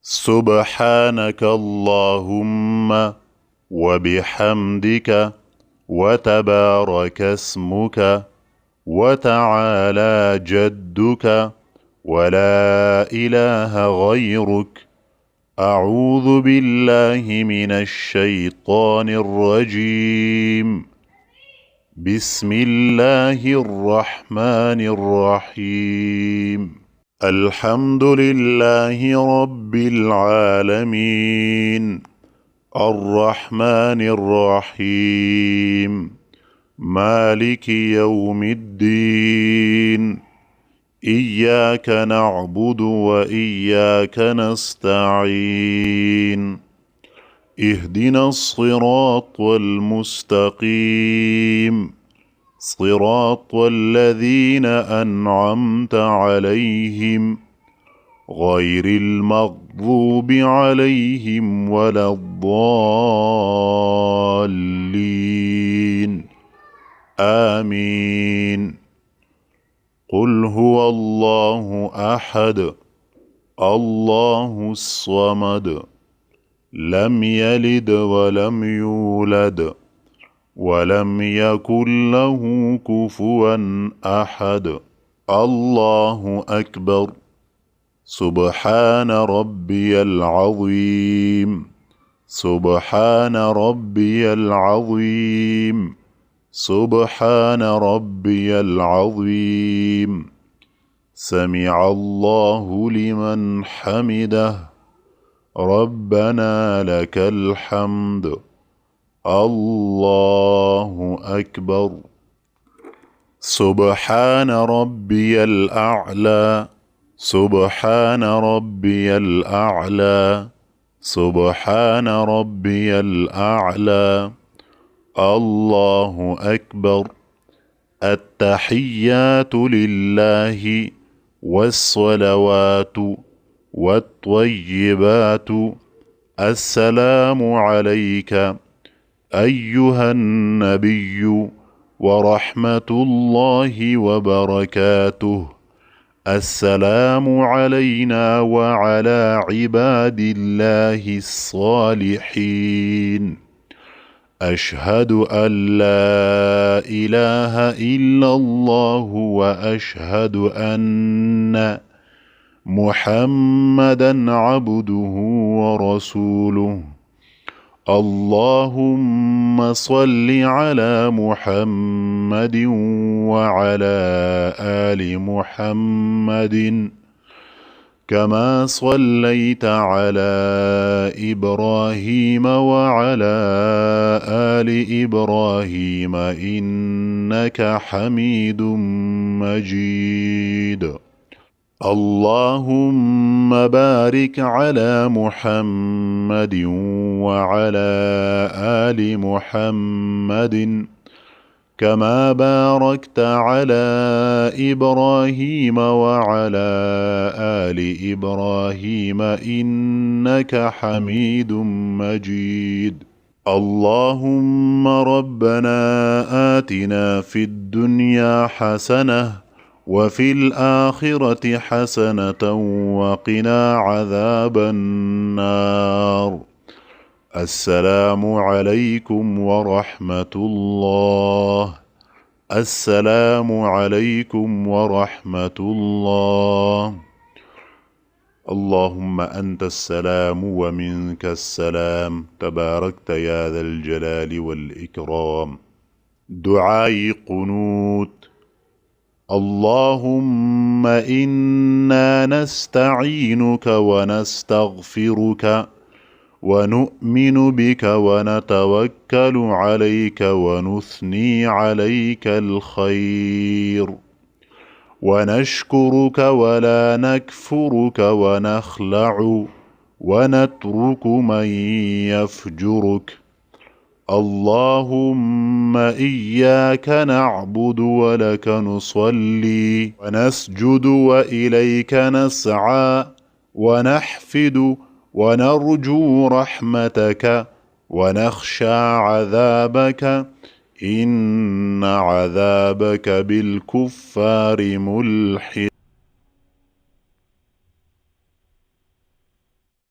سبحانك اللهم وبحمدك وتبارك اسمك وتعالى جدك ولا إله غيرك. أعوذ بالله من الشيطان الرجيم. بسم الله الرحمن الرحيم. الحمد لله رب العالمين الرحمن الرحيم مالك يوم الدين. إياك نعبد وإياك نستعين. اهدنا الصراط المستقيم صراط الذين أنعمت عليهم غير المغضوب عليهم ولا الضالين. آمين. قل هو الله أحد الله الصمد لم يلد ولم يولد ولم يكن له كفوا أحد. الله أكبر. سبحان ربي العظيم سبحان ربي العظيم سبحان ربي العظيم. سمع الله لمن حمده. ربنا لك الحمد. الله أكبر. سبحان ربي الأعلى سبحان ربي الأعلى سبحان ربي الأعلى. الله أكبر. التحيات لله والصلوات والطيبات. السلام عليك أيها النبي ورحمة الله وبركاته. السلام علينا وعلى عباد الله الصالحين. أشهد أن لا إله إلا الله وأشهد أن محمدًا عبده ورسوله. اللهم صل على محمد وعلى آل محمد كما صليت على إبراهيم وعلى آل إبراهيم إنك حميد مجيد. اللهم بارك على محمد وعلى آل محمد كما باركت على إبراهيم وعلى آل إبراهيم إنك حميد مجيد. اللهم ربنا آتنا في الدنيا حسنة وفي الآخرة حسنة وقنا عذاب النار. السلام عليكم ورحمة الله. السلام عليكم ورحمة الله. اللهم أنت السلام ومنك السلام تباركت يا ذا الجلال والإكرام. دعاء قنوت. اللهم إنا نستعينك ونستغفرك ونؤمن بك ونتوكل عليك ونثني عليك الخير ونشكرك ولا نكفرك ونخلع ونترك من يفجرك. اللهم إياك نعبد ولك نصلي ونسجد وإليك نسعى ونحفد ونرجو رحمتك ونخشى عذابك. إن عذابك بالكفار ملحق.